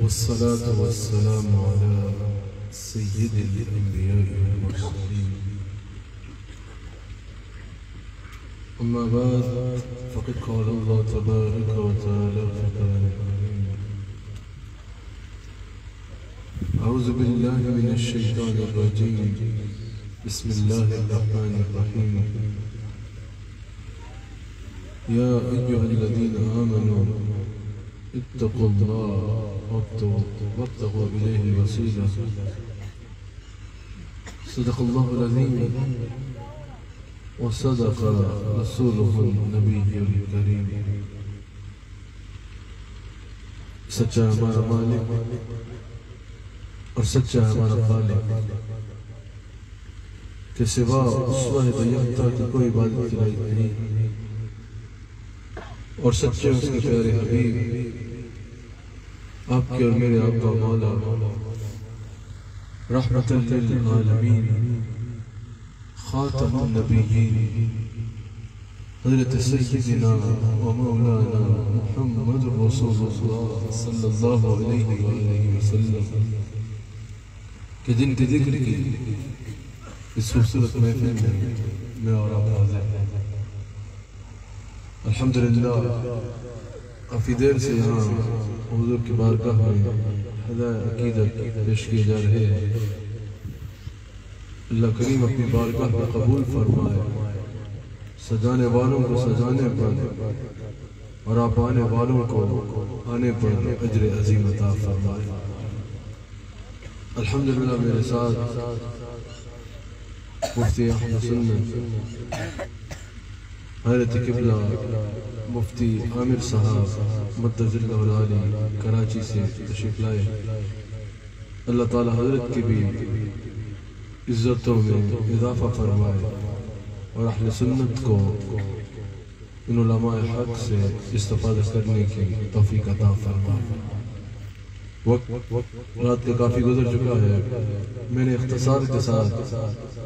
والصلاة والسلام على سيد الأنبياء والمرسلين. أما بعد فقد قال الله تبارك وتعالى في كلامه الكريم: أعوذ بالله من الشيطان الرجيم، بسم الله الرحمن الرحيم. يا أيها الذين آمنوا اتقوا الله وابتغوا إليه الوسيلة. صدق الله العظيم وصدق رسوله النبي الكريم. سچا ہمارا مالک اور سچا ہمارا خالق کہ سوا اس واحد یکتا کی کوئی عبادت لائق نہیں، اور سچے اس کے پیارے حبیب آپ کے اور میرے آقا مولا رحمت للعالمین خاتم النبیین حضرت سیدنا و مولانا محمد رسول اللہ صلی اللہ علیہ وآلہ وسلم کہ جن کے ذکر کی اس خوبصورت محفل میں میں اور آپ حاضر ہیں. الحمدللہ کافی دیر سے یہاں حضور کی بارگاہ میں ہدایت عقیدت پیش کیے جا رہے ہیں. اللہ کریم اپنی بارگاہ میں قبول فرمائے، سجانے والوں کو سجانے پر اور آپ آنے والوں کو آنے پر اجر عظیم عطا فرمائے. الحمدللہ میرے ساتھ مفتی احمد سنت حضرت قبلہ مفتی عامر صاحب مدد اللہ العالی کراچی سے تشریف لائے. اللہ تعالی حضرت کی بھی عزتوں میں اضافہ فرمائے اور اہل سنت کو ان علماء حق سے استفادہ کرنے کی توفیق عطا فرمائے. وقت رات کا کافی گزر چکا ہے. میں نے اختصار کے ساتھ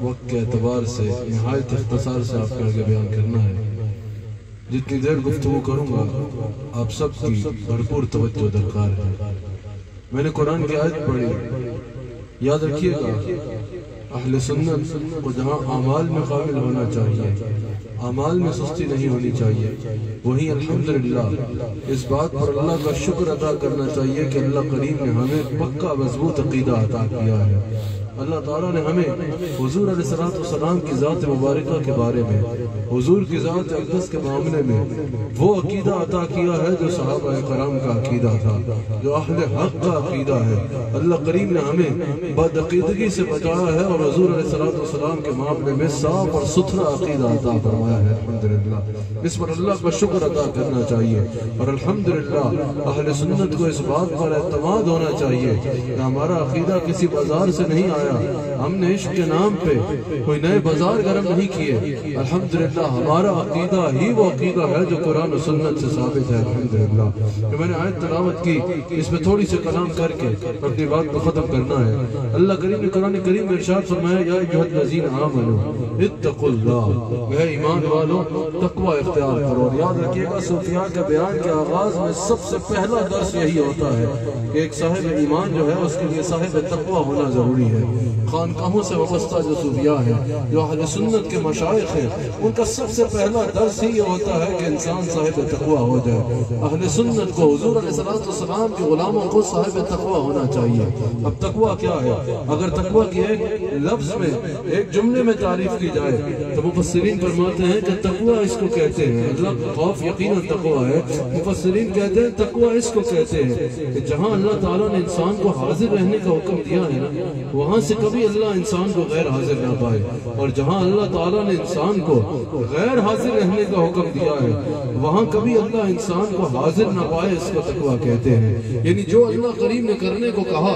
وقت کے اعتبار سے نہایت اختصار سے آپ کے آگے بیان کرنا ہے. جتنی دیر گفتگو کروں گا آپ سب کی بھرپور توجہ درکار ہے. میں نے قرآن کی آیت پڑھی، یاد رکھیے گا اہل سنت کو جہاں اعمال میں قابل ہونا چاہیے، اعمال میں سستی نہیں ہونی چاہیے، وہیں الحمدللہ اس بات پر اللہ کا شکر ادا کرنا چاہیے کہ اللہ کریم نے ہمیں پکا مضبوط عقیدہ عطا کیا ہے. اللہ تعالیٰ نے ہمیں حضور علیہ السلام کی ذات مبارکہ کے بارے میں، حضور کی ذات اقدس کے معاملے میں وہ عقیدہ عطا کیا ہے جو صحابہ کرام کا عقیدہ تھا، جو اہل حق کا عقیدہ ہے. اللہ کریم نے ہمیں بد عقیدگی سے بچایا ہے اور حضور علیہ السلام کے معاملے میں صاف اور ستھرا عقیدہ عطا فرمایا ہے. الحمدللہ اس پر اللہ کا شکر ادا کرنا چاہیے. اور الحمدللہ اہل سنت کو اس بات پر اعتماد ہونا چاہیے کہ ہمارا عقیدہ کسی بازار سے نہیں آیا، ہم نے عشق کے نام پہ کوئی نئے بازار گرم نہیں کیے. الحمدللہ ہمارا عقیدہ ہی وہ عقیدہ ہے جو قرآن و سنت سے ثابت ہے. الحمدللہ کہ میں نے آیت تلاوت کی، اس میں تھوڑی سے کلام کر کے اپنی بات کو ختم کرنا ہے. اللہ کریم نے قرآن کریم میں ارشاد فرمایا: یا ایھا الذین آمنوا اتقوا اللہ، اے ایمان والو تقوی اختیار کرو. اور یاد رکھیے گا صوفیاء کے بیان کے آغاز میں سب سے پہلا درس یہی ہوتا ہے کہ ایک صاحب ایمان جو ہے اس کے لیے صاحب تقوی ہونا ضروری ہے. خانقاہوں سے وابستہ جو صوفیاء ہیں، جو اہل سنت کے مشائخ ہیں، ان کا سب سے پہلا درس ہی یہ ہوتا ہے کہ انسان صاحب تقوی ہو جائے. اہل سنت کو، حضور علیہ السلام کے غلاموں کو صاحب تقوی ہونا چاہیے. اب تقوی کیا ہے؟ اگر تقوی کی ایک لفظ میں، ایک جملے میں تعریف کی جائے تو مفسرین فرماتے ہیں کہ تقوی اس کو کہتے ہیں، اللہ کا خوف یقیناً تقوی ہے. مفسرین کہتے ہیں تقوی اس کو کہتے ہیں کہ جہاں اللہ تعالیٰ نے انسان کو حاضر رہنے کا حکم دیا ہے نا، وہاں سے کبھی اللہ انسان کو غیر حاضر نہ پائے، اور جہاں اللہ تعالیٰ نے انسان کو غیر حاضر رہنے کا حکم دیا ہے وہاں کبھی اللہ انسان کو حاضر نہ پائے. اس کو تقوی کہتے ہیں. یعنی جو اللہ کریم نے کرنے کو کہا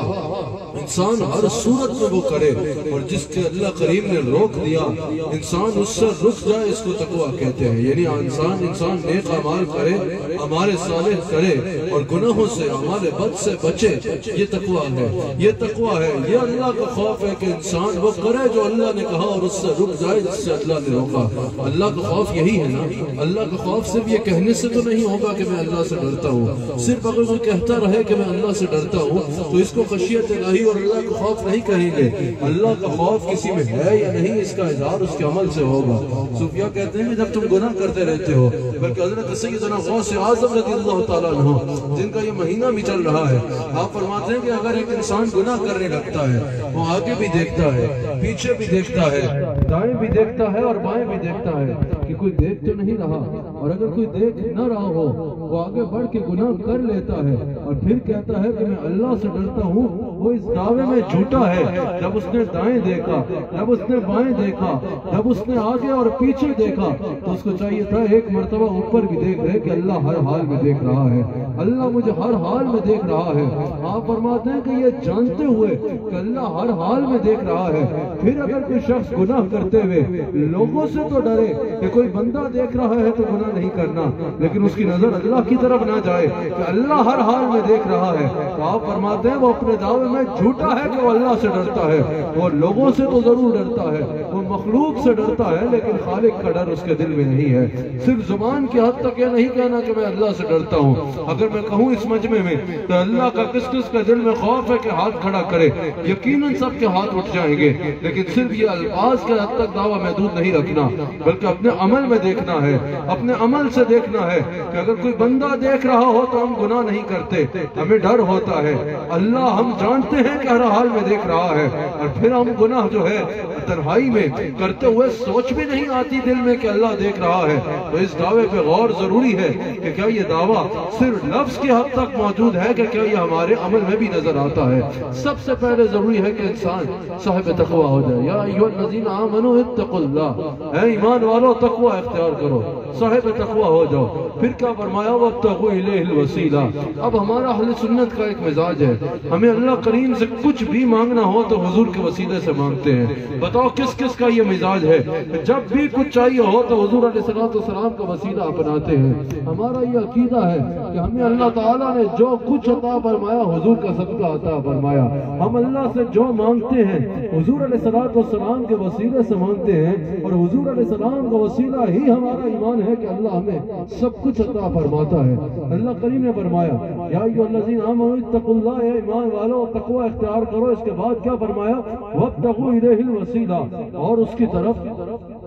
انسان ہر صورت میں وہ کرے، اور جس کے اللہ کریم نے روک دیا انسان اس سے رک جائے، اس کو تقوی کہتے ہیں. یعنی انسان نیک اعمال کرے، اعمال صالح کرے اور گناہوں سے، اعمال بد سے بچے. یہ تقوی ہے، یہ تقوی ہے، یہ اللہ کا خوف ہے کہ انسان وہ کرے جو اللہ نے کہا اور اس سے رک جائے جس سے اللہ نے روکا۔ اللہ کا خوف یہی ہے نا۔ اللہ کا خوف صرف یہ کہنے سے تو نہیں ہوگا کہ میں اللہ سے ڈرتا ہوں۔ صرف اگر وہ کہتا رہے کہ میں اللہ سے ڈرتا ہوں تو اس کو خشیت الہی اور اللہ کا خوف نہیں کہیں گے۔ اللہ کا خوف کسی میں ہے یا نہیں اس کا اظہار اس کے عمل سے ہوگا۔ صوفیاء کہتے ہیں کہ جب تم گناہ کرتے رہتے ہو، بلکہ حضرت سیدنا غوث اعظم رضی اللہ تعالیٰ عنہ جن کا یہ مہینہ بھی چل رہا ہے، آپ فرماتے ہیں کہ اگر ایک انسان گناہ کرنے لگتا ہے، وہ آگے بھی دیکھتا ہے، پیچھے بھی دیکھتا ہے، دائیں بھی دیکھتا ہے اور بائیں بھی دیکھتا ہے کہ کوئی دیکھ تو نہیں رہا، اور اگر کوئی دیکھ نہ رہا ہو وہ آگے بڑھ کے گناہ کر لیتا ہے اور پھر کہتا ہے کہ میں اللہ سے ڈرتا ہوں، وہ اس دعوے میں جھوٹا ہے۔ جب اس نے دائیں دیکھا، جب اس نے بائیں دیکھا، جب اس نے آگے اور پیچھے دیکھا تو اس کو چاہیے تھا ایک مرتبہ اوپر بھی دیکھ رہے کہ اللہ ہر حال میں دیکھ رہا ہے، اللہ مجھے ہر حال میں دیکھ رہا ہے۔ آپ فرماتے ہیں کہ یہ جانتے ہوئے کہ اللہ ہر حال میں دیکھ رہا ہے، پھر اگر کوئی شخص گناہ کرتے ہوئے لوگوں سے تو ڈرے کہ کوئی بندہ دیکھ رہا ہے تو گناہ نہیں کرنا، لیکن اس کی نظر اللہ کی طرف نہ جائے کہ اللہ ہر حال میں دیکھ رہا ہے، تو آپ فرماتے ہیں وہ اپنے دعوے میں جھوٹا ہے کہ وہ اللہ سے ڈرتا ہے۔ وہ لوگوں سے تو ضرور ڈرتا ہے، وہ مخلوق سے ڈرتا ہے، لیکن خالق کا ڈر اس کے دل میں نہیں ہے۔ صرف زبان کی حد تک یہ نہیں کہنا کہ میں اللہ سے ڈرتا ہوں۔ اگر میں کہوں اس مجمع میں تو اللہ کا کس کس کے دل میں خوف ہے کہ ہاتھ کھڑا کرے، یقیناً سب کے ہاتھ اٹھ جائیں گے، لیکن صرف یہ الفاظ کے حد تک دعویٰ محدود نہیں رکھنا، بلکہ اپنے عمل میں دیکھنا ہے، اپنے عمل سے دیکھنا ہے کہ اگر کوئی بندہ دیکھ رہا ہو تو ہم گناہ نہیں کرتے، ہمیں ڈر ہوتا ہے۔ اللہ ہم جانتے ہیں کہ ہر حال میں دیکھ رہا ہے، اور پھر ہم گناہ جو ہے تنہائی میں کرتے ہوئے سوچ بھی نہیں آتی دل میں کہ اللہ دیکھ رہا ہے۔ تو اس دعوے پہ غور ضروری ہے کہ کیا یہ دعویٰ صرف لفظ کی حد تک موجود ہے کہ کیا یہ ہمارے عمل میں بھی نظر آتا ہے۔ سب سے پہلے ضروری ہے کہ انسان صاحب تقوی ہو جائے۔ یا ایھا الذین آمنوا اتقوا اللہ، اے ایمان والو تقوی اختیار کرو، صاحب تقوی ہو جاؤ۔ پھر کیا فرمایا وابتغوا الیہ الوسیلہ۔ اب ہمارا اہل سنت کا ایک مزاج ہے، ہمیں اللہ کریم سے کچھ بھی مانگنا ہو تو حضور کے وسیلے سے مانگتے ہیں۔ بتاؤ کس کس کا یہ مزاج ہے؟ جب بھی کچھ چاہیے ہو تو حضور علیہ السلام کا وسیلہ اپناتے ہیں۔ ہمارا یہ عقیدہ ہے کہ ہمیں اللہ تعالیٰ نے جو کچھ عطا فرمایا حضور کا صدقہ عطا فرمایا۔ ہم اللہ سے جو مانگتے ہیں حضور علیہ السلام کے وسیلے سے مانگتے ہیں، اور حضور علیہ السلام کا وسیلہ ہی ہمارا ایمان ہے کہ اللہ ہمیں سب کچھ عطا فرماتا ہے۔ اللہ کریم نے فرمایا یا ایھا الذین آمنوا اتقوا اللہ، اے ایمان والو تقوی اختیار کرو۔ اس کے بعد کیا فرمایا وابتغوا الیہ الوسیلہ، اور اس کی طرف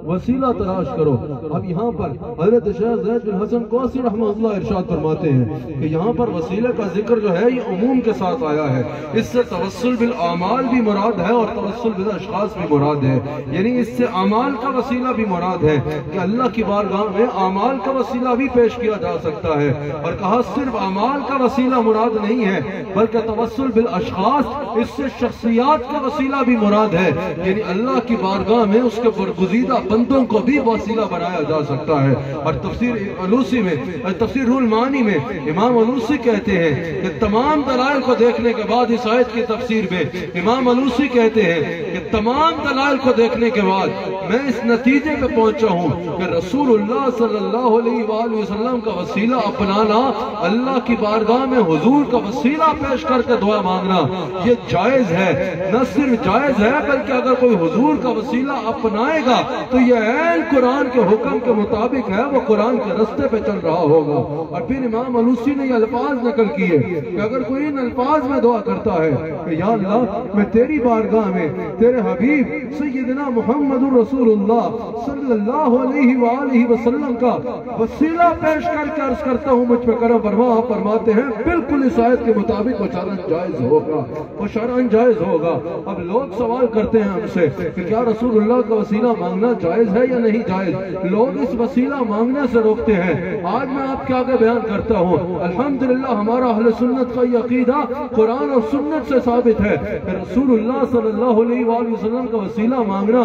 وسیلہ تلاش کرو۔ اب یہاں پر حضرت شیخ زید بن حسن کوسی رحمہ اللہ ارشاد فرماتے ہیں کہ یہاں پر وسیلے کا ذکر جو ہے یہ عموم کے ساتھ آیا ہے، اس سے توسل بالاعمال بھی مراد ہے اور توسل بالاشخاص بھی مراد ہے، یعنی اس سے اعمال کا وسیلہ بھی مراد ہے کہ اللہ کی بارگاہ میں اعمال کا وسیلہ بھی پیش کیا جا سکتا ہے۔ اور کہا صرف اعمال کا وسیلہ مراد نہیں ہے بلکہ توسل بالاشخاص، اس سے شخصیات کا وسیلہ بھی مراد ہے، یعنی اللہ کی بارگاہ میں اس کے برگزیدہ بندوں کو بھی وسیلہ بنایا جا سکتا ہے۔ اور تفسیر علوسی میں، تفسیر روح المعانی میں امام علوسی کہتے ہیں کہ تمام دلائل کو دیکھنے کے بعد اس آیت کی تفسیر میں امام علوسی کہتے ہیں کہ تمام دلائل کو دیکھنے کے بعد میں اس نتیجے پہ پہنچا ہوں کہ رسول اللہ صلی اللہ علیہ وآلہ وسلم کا وسیلہ اپنانا، اللہ کی بارگاہ میں حضور کا وسیلہ پیش کر کے دعا مانگنا، یہ جائز ہے۔ نہ صرف جائز ہے بلکہ اگر کوئی حضور کا وسیلہ اپنائے گا تو یہ عین قرآن کے حکم کے مطابق ہے، وہ قرآن کے رستے پہ چل رہا ہوگا۔ اور پھر امام علوسی نے یہ الفاظ نقل کیے کہ اگر کوئی ان الفاظ میں دعا کرتا ہے کہ یا اللہ میں تیری بارگاہ میں تیرے حبیب سیدنا محمد رسول اللہ صلی اللہ علیہ وآلہ وسلم کا وسیلہ پیش کر کے عرض کرتا ہوں مجھ پہ کرم فرما، آپ فرماتے ہیں بالکل اس آیت کے مطابق وہ شرعاً جائز ہوگا، وہ شرعاً جائز ہوگا۔ اب لوگ سوال کرتے ہیں ہم سے کہ کیا رسول اللہ کا وسیلہ مانگنا جائز ہے یا نہیں جائز؟ لوگ اس وسیلہ مانگنے سے روکتے ہیں۔ آج میں آپ کے آگے بیان کرتا ہوں الحمدللہ ہمارا اہل سنت کا یہ عقیدہ قرآن اور سنت سے ثابت ہے کہ رسول اللہ صلی اللہ علیہ وآلہ وسلم کا وسیلہ مانگنا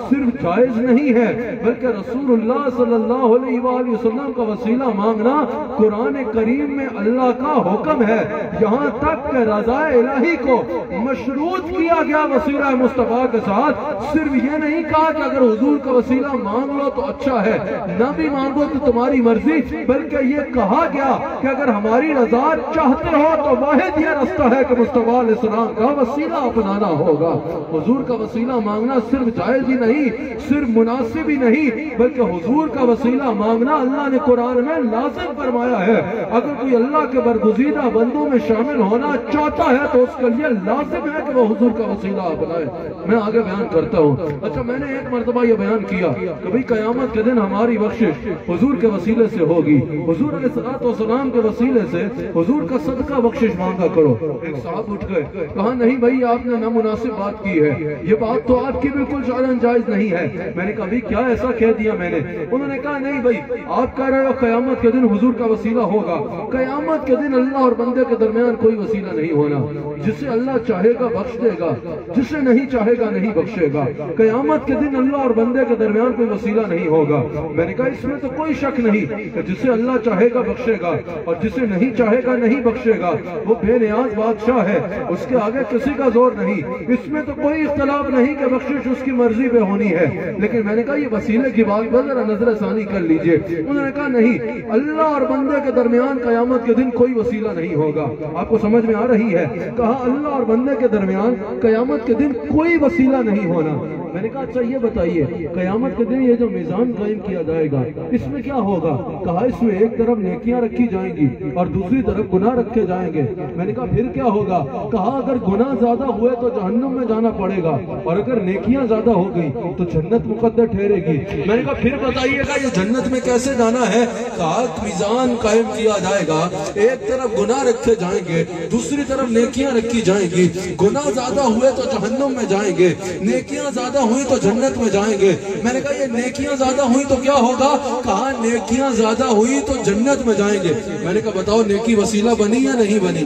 صرف جائز نہیں ہے بلکہ رسول اللہ صلی اللہ علیہ وآلہ وسلم کا وسیلہ مانگنا قرآن کریم میں اللہ کا حکم ہے، یہاں تک کہ رضا الہی کو مشروط کیا گیا وسیلہ مصطفیٰ کے ساتھ۔ صرف یہ نہیں کہا کہ اگر حضور کا وسیلہ مانگ لو تو اچھا ہے، نہ بھی مانگو تو تمہاری مرضی، بلکہ یہ کہا گیا کہ اگر ہماری رضا چاہتے ہو تو واحد یہ رستہ ہے کہ مصطفیٰ علیہ السلام کا وسیلہ اپنانا ہوگا۔ حضور کا وسیلہ مانگنا صرف جائز ہی نہیں، صرف مناسب ہی نہیں، بلکہ حضور کا وسیلہ مانگنا اللہ نے قرآن میں لازم فرمایا ہے۔ اگر کوئی اللہ کے برگزیدہ بندوں میں شامل ہونا چاہتا ہے تو اس کے لیے لازم ہے کہ وہ حضور کا وسیلہ اپنائے۔ میں آگے بیان کرتا ہوں۔ اچھا، میں نے ایک مرتبہ یہ بیان کیا کہ بھئی قیامت کے دن ہماری بخشش حضور کے وسیلے سے ہوگی، حضور علیہ السلام کے وسیلے سے حضور کا صدقہ بخشش مانگا کرو۔ ایک صاحب اٹھ گئے، کہا نہیں بھائی آپ نے نامناسب بات کی ہے، یہ بات تو آپ کی بالکل شرعاً جائز نہیں ہے۔ میں نے کہا بھی کیا ایسا کہہ دیا میں نے؟ انہوں نے کہا نہیں بھائی، آپ کہہ رہے ہو قیامت کے دن حضور کا وسیلہ ہوگا، قیامت کے دن اللہ اور بندے کے درمیان کوئی وسیلہ نہیں ہونا، جسے اللہ چاہے گا بخش دے گا، جسے نہیں چاہے گا نہیں بخشے گا۔ قیامت کے دن اللہ اور بندے کے درمیان کوئی وسیلہ نہیں ہوگا۔ میں نے کہا اس میں تو کوئی شک نہیں کہ جسے اللہ چاہے گا بخشے گا اور جسے نہیں چاہے گا نہیں بخشے گا، وہ بے نیاز بادشاہ ہے، اس کے آگے کسی کا زور نہیں، اس میں تو کوئی اختلاف نہیں کہ بخشش اس کی مرضی پہ ہونی ہے۔ لیکن میں نے کہا یہ وسیلے کی بات پر ذرا نظر ثانی کر لیجئے۔ انہوں نے کہا نہیں، اللہ اور بندے کے درمیان قیامت کے دن کوئی وسیلہ نہیں ہوگا۔ آپ کو سمجھ میں آ رہی ہے؟ کہا اللہ اور بندے کے درمیان قیامت کے دن کوئی وسیلہ نہیں ہونا۔ میں نے کہا اچھا یہ بتائیے قیامت کے دن یہ جو میزان قائم کیا جائے گا اس میں کیا ہوگا؟ کہا اس میں ایک طرف نیکیاں رکھی جائیں گی اور دوسری طرف گناہ رکھے جائیں گے۔ میں نے کہا پھر کیا ہوگا؟ کہا اگر گناہ زیادہ ہوئے تو جہنم میں جانا پڑے گا اور اگر نیکیاں زیادہ ہو گئی تو جنت مقدر ٹھہرے گی۔ میں نے کہا پھر بتائیے گا یہ جنت میں کیسے جانا ہے؟ کہا میزان قائم کیا جائے گا، ایک طرف گناہ رکھے جائیں گے دوسری طرف نیکیاں رکھی جائیں گی، گناہ زیادہ ہوئے تو جہنم میں جائیں گے، نیکیاں زیادہ ہوئی تو جنت میں جائیں گے۔ میں نے کہا یہ نیکیاں زیادہ ہوئی تو کیا ہوگا؟ کہا نیکیاں زیادہ ہوئی تو جنت میں جائیں گے۔ میں نے کہا بتاؤ نیکی وسیلہ بنی یا نہیں بنی؟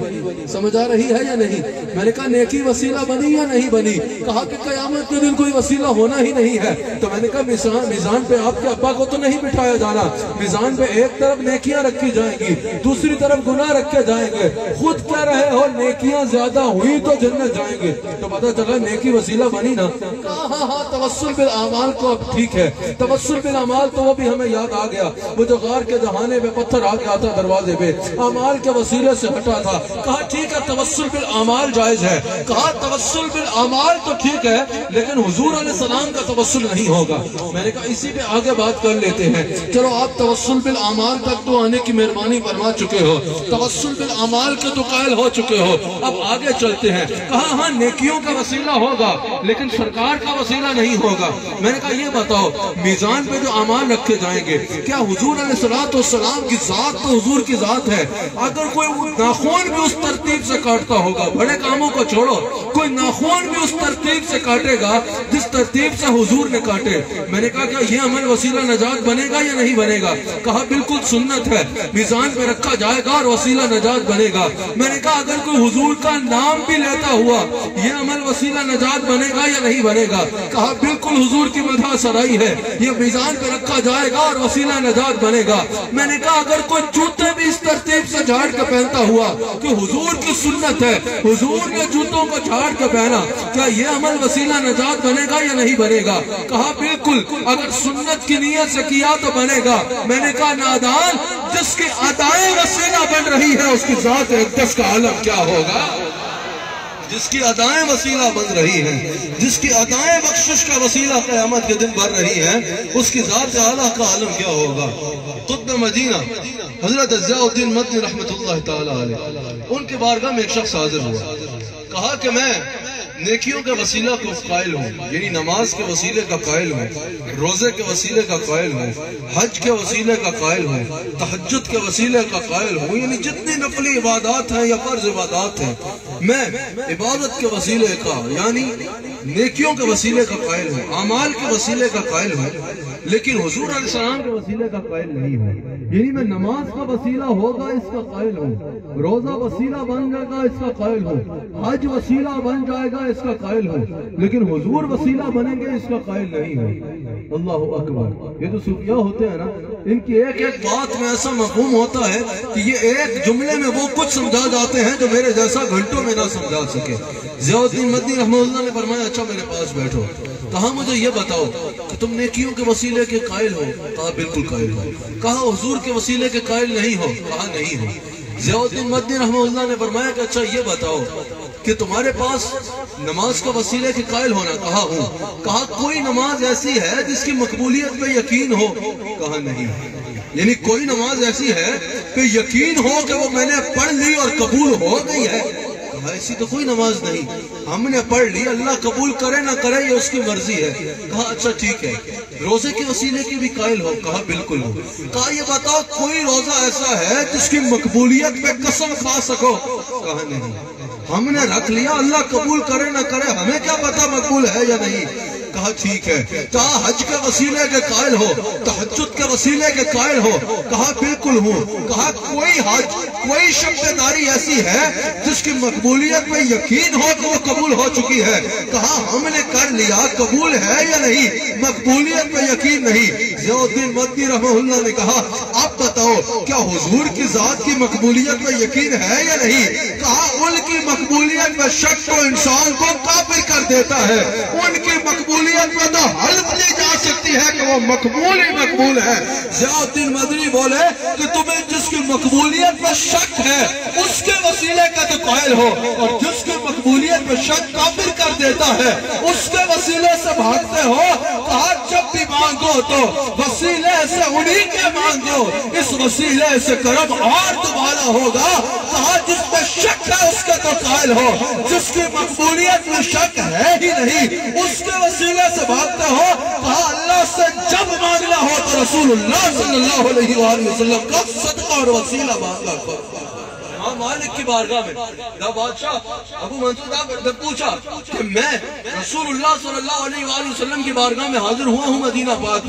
سمجھ آ رہی ہے یا نہیں؟ میں نے کہا نیکی وسیلہ بنی یا نہیں بنی؟ کہا کہ قیامت کے دن کوئی وسیلہ ہونا ہی نہیں ہے۔ تو میں نے کہا میزان پہ آپ کے ابا کو تو نہیں بٹھایا جانا، میزان پہ ایک طرف نیکیاں رکھی جائیں گی دوسری طرف گناہ رکھے جائیں گے، خود کہہ رہے ہو نیکیاں زیادہ ہوئی تو جنت جائیں گے، تو پتہ چلا نیکی وسیلہ بنی نا۔ کہا ہاں ہاں توسل بالاعمال کو اب ٹھیک ہے، توسل بالاعمال تو وہ بھی ہمیں یاد آ گیا، وہ جو غار کے دہانے پہ پتھر آ گیا تھا دروازے پہ، اعمال کے وسیلے سے ہٹا تھا۔ کہا ٹھیک ہے توسل بالاعمال جائز ہے، کہا توسل بالاعمال تو ٹھیک ہے لیکن حضور علیہ السلام کا توسل نہیں ہوگا۔ میں نے کہا اسی پہ آگے بات کر لیتے ہیں۔ چلو آپ توسل بالاعمال تک تو آنے کی مہربانی فرما چکے ہو، توسل بالاعمال کے تو قائل ہو چکے ہو، اب آگے چلتے ہیں۔ کہا ہاں نیکیوں کا وسیلہ ہوگا لیکن سرکار کا وسیلہ نہیں ہوگا۔ میں نے کہا یہ بتاؤ میزان پہ جو اعمال رکھے جائیں گے کیا حضور علیہ السلام کی ذات تو حضور کی ذات ہے، اگر کوئی ناخون بھی اس ترتیب سے کاٹتا ہوگا، بڑے کاموں کو چھوڑو، کوئی ناخون بھی اس ترتیب سے کاٹے گا جس ترتیب سے حضور نے کاٹے، میں نے کہا کہ یہ عمل وسیلہ نجات بنے گا یا نہیں بنے گا؟ کہا بالکل سنت ہے، میزان پہ رکھا جائے گا اور وسیلہ نجات بنے گا۔ میں نے کہا اگر کوئی حضور کا نام بھی لیتا ہوا یہ عمل وسیلہ نجات بنے گا یا نہیں بنے گا؟ کہا بالکل حضور کی مدح سرائی ہے، یہ میزان پہ رکھا جائے گا اور وسیلہ نجات بنے گا۔ میں نے کہا اگر کوئی جوتے بھی اس ترتیب سے جھاڑ کے پہنتا ہوا کہ حضور کی سنت ہے، حضور نے جوتوں کو جھاڑ کے پہنا، کیا یہ عمل وسیلہ نجات بنے گا یا نہیں بنے گا؟ کہا بالکل اگر سنت کی نیت سے کیا تو بنے گا۔ میں نے کہا نادان، جس کی ادائیں وسیلہ بن رہی ہے اس کی ذات اقدس کا عالم کیا ہوگا؟ جس کی ادائیں وسیلہ بن رہی ہیں، جس کی ادائیں بخشش کا وسیلہ قیامت کے دن بن رہی ہیں، اس کی ذات اعلیٰ کا عالم کیا ہوگا؟ قطب مدینہ حضرت ضیاء الدین مدنی رحمت اللہ تعالیٰ علیہ، ان کے بارگاہ میں ایک شخص حاضر ہوا، کہا کہ میں نیکیوں کے وسیلہ کو قائل ہوں، یعنی نماز کے وسیلے کا قائل ہوں، روزے کے وسیلے کا قائل ہوں، حج کے وسیلے کا قائل ہوں، تہجد کے وسیلے کا قائل ہوں، یعنی جتنی نفلی عبادات ہیں یا فرض عبادات ہیں میں عبادت کے وسیلے کا یعنی نیکیوں کے وسیلے کا قائل ہوں، اعمال کے وسیلے کا قائل ہوں، لیکن حضور علیہ السلام کے وسیلے کا قائل نہیں ہوں. یعنی میں نماز کا وسیلہ ہوگا اس کا قائل ہوں, روزہ وسیلہ بن جائے گا اس کا قائل ہوں, حج وسیلہ بن جائے گا اس کا قائل ہوں, لیکن حضور وسیلہ بنیں گے اس کا قائل نہیں ہوں. اللہ اکبر. یہ جو صوفیاء ہوتے ہیں نا, ان کی ایک ایک بات میں ایسا مفہوم ہوتا ہے کہ یہ ایک جملے میں وہ کچھ سمجھا جاتے ہیں جو میرے جیسا گھنٹوں میں نہ سمجھا سکے. ضیاء الدین مدنی رحمہ اللہ نے فرمایا اچھا میرے پاس بیٹھو, کہا مجھے یہ بتاؤ کہ تم نیکیوں کے وسیلے کے قائل ہو؟ کہا بالکل قائل ہو. کہا حضور کے وسیلے کے قائل نہیں ہو؟ کہا نہیں ہو. ضیاء الدین مدنی رحمہ اللہ نے فرمایا کہ اچھا یہ بتاؤ کہ تمہارے پاس نماز کا وسیلے کے قائل ہونا؟ کہا ہوں. کہا کوئی نماز ایسی ہے جس کی مقبولیت پہ یقین ہو؟ کہا نہیں. یعنی کوئی نماز ایسی ہے کہ یقین ہو کہ وہ میں نے پڑھ لی اور قبول ہو گئی ہے؟ کہا ایسی تو کوئی نماز نہیں, ہم نے پڑھ لی, اللہ قبول کرے نہ کرے یہ اس کی مرضی ہے. کہا اچھا ٹھیک ہے, روزے کے وسیلے کی بھی قائل ہو؟ کہا بالکل ہو. کہا یہ بتاؤ کوئی روزہ ایسا ہے جس کی مقبولیت پہ قسم کھا سکو؟ کہا نہیں. ہم نے رکھ لیا, اللہ قبول کرے نہ کرے ہمیں کیا پتا مقبول ہے یا نہیں. کہا ٹھیک ہے. کہا حج کے وسیلے کے قائل ہو؟ تہجد کے وسیلے کے قائل ہو؟ کہا بالکل ہوں. کہا کوئی حج, کوئی شب داری ایسی ہے جس کی مقبولیت میں یقین ہو کہ وہ قبول ہو چکی ہے؟ کہا ہم نے کر لیا, قبول ہے یا نہیں؟ مقبولیت میں یقین نہیں. ضیاء الدین مدنی رحمہ اللہ نے کہا اب بتاؤ کیا حضور کی ذات کی مقبولیت میں یقین ہے یا نہیں؟ کہا ان کی مقبولیت میں شک تو انسان کو کافر کر دیتا ہے, ان کی مقبولیت میں تو حلف دی جا سکتی ہے کہ وہ مقبول ہی مقبول ہے. ضیاء الدین مدنی بولے کہ تمہیں جس کی مقبولیت میں شک ہے اس کے وسیلے کا تو قائل ہو, اور جس کی مقبولیت میں شک کافر کر دیتا ہے اس کے وسیلے سے بھاگتے ہو. کہا جب بھی مانگو تو وسیلے سے انہی کے مانگو, اس وسیلے سے کرم اور دوبارہ ہوگا. کہا جس میں شک ہے اس کے تو قائل ہو, جس کی مقبولیت میں شک ہے ہی نہیں اس کے وسیلے سے بھاگتے ہو. کہا اللہ سے جب مانگنا ہو تو رسول اللہ صلی اللہ علیہ وآلہ وسلم کا صدقہ اور وسیلہ مانگا کرو. امام مالک کی بارگاہ میں دا بادشاہ ابو منصور نے پوچھا کہ میں رسول اللہ صلی اللہ علیہ وآلہ وسلم کی بارگاہ میں حاضر ہوا ہوں مدینہ پاک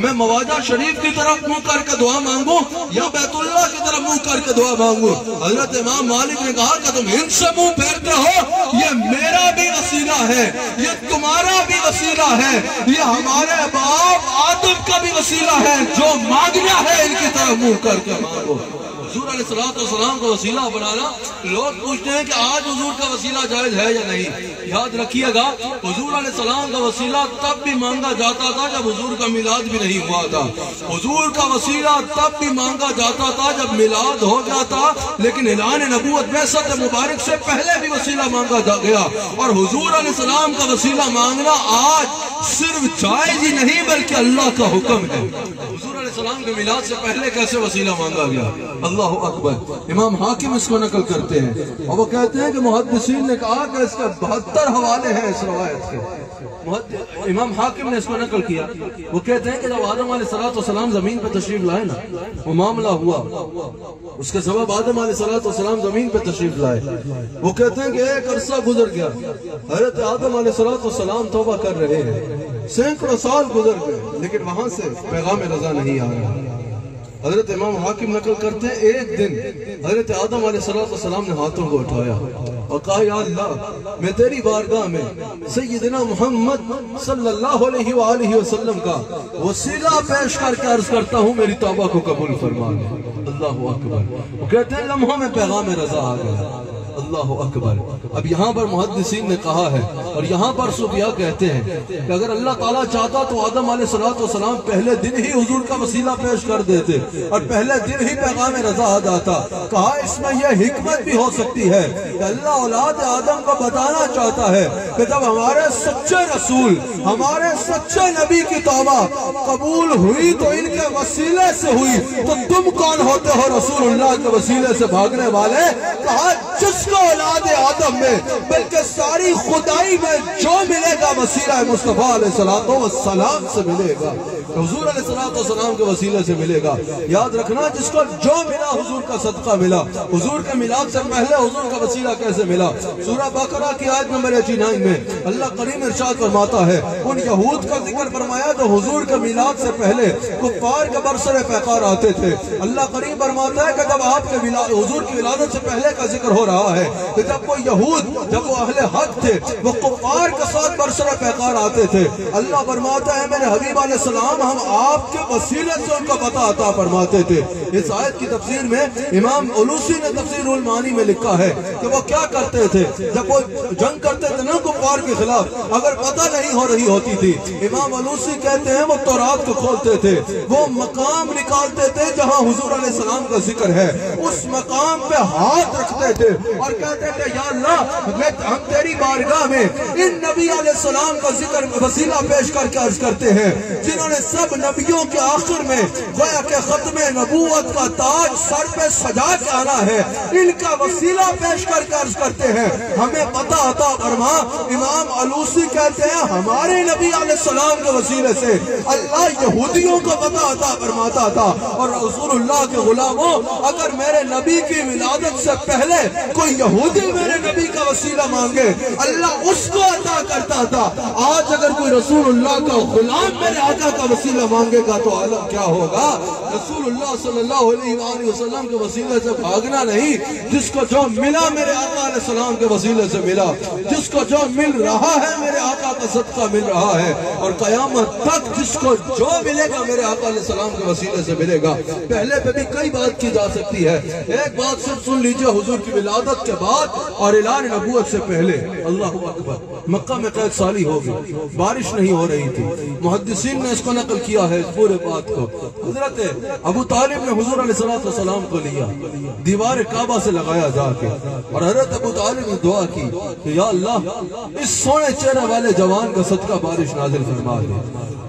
میں مواجہ شریف کی طرف منہ کر کے دعا مانگوں یا بیت اللہ کی طرف منہ کر کے دعا مانگوں؟ حضرت امام مالک نے کہا کہ تم ان سے منہ پھیرتے ہو, یہ میرا بھی وسیلہ ہے, یہ تمہارا بھی وسیلہ ہے, یہ ہمارے باپ آدم کا بھی وسیلہ ہے, جو مانگنا ہے ان کی طرف منہ کر کے مانگو. حضور علیہ السلام کا وسیلہ بنانا, لوگ پوچھتے ہیں کہ آج حضور کا وسیلہ جائز ہے یا نہیں. یاد رکھیے گا حضور علیہ السلام کا وسیلہ تب بھی مانگا جاتا تھا جب حضور کا میلاد بھی نہیں ہوا تھا. حضور کا وسیلہ تب بھی مانگا جاتا تھا جب میلاد ہو جاتا, لیکن اعلان نبوت بعثت مبارک سے پہلے بھی وسیلہ مانگا گیا. اور حضور علیہ السلام کا وسیلہ مانگنا آج صرف جائز ہی نہیں بلکہ اللہ کا حکم ہے. حضور علیہ السلام کے میلاد سے پہلے کیسے وسیلہ مانگا گیا؟ اللہ اکبر. امام حاکم اس کو نقل کرتے ہیں اور وہ کہتے ہیں کہ محدثین نے کہا کہ اس کے 72 حوالے ہیں اس روایت کے. امام حاکم نے اس کو نقل کیا. وہ کہتے ہیں کہ جب آدم علیہ السلام زمین پہ تشریف لائے نا, وہ معاملہ ہوا, اس کے سبب آدم علیہ السلام زمین پہ تشریف لائے. وہ کہتے ہیں کہ ایک عرصہ گزر گیا, حضرت آدم علیہ السلام توبہ کر رہے ہیں, سینکڑوں سال گزر گئے, لیکن وہاں سے پیغام رضا نہیں آ رہا. حضرت امام حاکم نقل کرتے ہیں ایک دن حضرت آدم علیہ السلام نے ہاتھوں کو اٹھایا اور کہا یا اللہ میں تیری بارگاہ میں سیدنا محمد صلی اللہ علیہ وآلہ وسلم کا وسیلہ پیش کر کے عرض کرتا ہوں میری توبہ کو قبول فرما لے. اللہ اکبر. وہ کہتے ہیں لمحوں میں پیغام رضا آ گیا. اللہ اکبر. اب یہاں پر محدثین نے کہا ہے اور یہاں پر صوفیاء کہتے ہیں کہ اگر اللہ تعالیٰ چاہتا تو آدم علیہ السلام پہلے دن ہی حضور کا وسیلہ پیش کر دیتے اور پہلے دن ہی پیغام رضا آ جاتا. کہا اس میں یہ حکمت بھی ہو سکتی ہے کہ اللہ اولاد آدم کو بتانا چاہتا ہے کہ جب ہمارے سچے رسول ہمارے سچے نبی کی توبہ قبول ہوئی تو ان کے وسیلے سے ہوئی, تو تم کون ہوتے ہو رسول اللہ کے وسیلے سے بھاگنے والے؟ کہا جس کو اولاد آدم میں بلکہ ساری خدائی میں جو ملے گا وسیلہ مصطفیٰ علیہ السلام سے ملے گا، حضور علیہ السلام کے وسیلے سے ملے گا۔ یاد رکھنا جس کو جو ملا حضور کا صدقہ ملا، حضور کے میلاد سے پہلے حضور کا وسیلہ کیسے ملا؟ سورہ بقرہ کی آیت نمبر 89 میں اللہ کریم ارشاد فرماتا ہے، ان یہود کا ذکر فرمایا جو حضور کے میلاد سے پہلے کفار کے برسر پیکار آتے تھے۔ اللہ کریم فرماتا ہے کہ جب آپ کے حضور کی ولادت سے پہلے کا ذکر ہو رہا ہے کہ جب وہ یہود، جب وہ اہل حق تھے، وہ کفار کے ساتھ برسر پیکار آتے تھے، اللہ فرماتا ہے میرے حبیب علیہ السلام ہم آپ کے وسیلے سے ان کو پتہ عطا فرماتے تھے۔ اس آیت کی تفسیر میں امام علوسی نے تفسیر المعانی میں لکھا ہے کہ وہ کیا کرتے تھے جب وہ جنگ کرتے تھے نا کفار کے خلاف، اگر پتہ نہیں ہو رہی ہوتی تھی، امام علوسی کہتے ہیں وہ تورات کو کھولتے تھے، وہ مقام نکالتے تھے جہاں حضور علیہ السلام کا ذکر ہے، اس مقام پہ ہاتھ رکھتے تھے اور کہتے تھے یا اللہ ہم تیری بارگاہ میں ان نبی علیہ السلام کا ذکر وسیلہ پیش کر کے عرض کرتے ہیں جنہوں نے سب نبیوں کے آخر میں گویا کہ ختم نبوت کا تاج سر پہ سجا کے آنا ہے، ان کا وسیلہ پیش کر کے عرض کرتے ہیں ہمیں پتہ عطا فرما۔ امام علوسی کہتے ہیں ہمارے نبی علیہ السلام کے وسیلے سے اللہ یہودیوں کو پتہ عطا فرماتا تھا، اور رسول اللہ کے غلاموں اگر میرے نبی کی ولادت سے پہلے کوئی یہودی میرے نبی کا وسیلہ مانگے اللہ اس کو عطا کرتا تھا۔ آج اگر کوئی رسول اللہ کا غلام میرے آقا کا وسیلہ مانگے گا تو عالم کیا ہوگا؟ رسول اللہ صلی اللہ علیہ وآلہ وسلم کے وسیلے سے بھاگنا نہیں، جس کو جو ملا میرے آقا علیہ السلام کے وسیلے سے ملا، جس کو جو مل رہا ہے میرے آقا کا صدقہ مل رہا ہے، اور قیامت تک جس کو جو ملے گا میرے آقا علیہ السلام کے وسیلے سے ملے گا۔ پہلے پہ بھی کئی بات کی جا سکتی ہے، ایک بات صرف سن لیجئے حضور کی ولادت کے بعد اور اعلان نبوت سے پہلے اللہ اکبر مکہ میں قید سالی ہو گئی، بارش نہیں ہو رہی تھی، محدثین نے اس کو نقل کیا ہے اس پورے بات کو۔ حضرت ابو طالب نے حضور علیہ السلام کو لیا، دیوار کعبہ سے لگایا جا کے، اور حضرت ابو طالب نے دعا کی کہ یا اللہ اس سونے چہرے والے جوان کا صدقہ بارش نازل فرما دے۔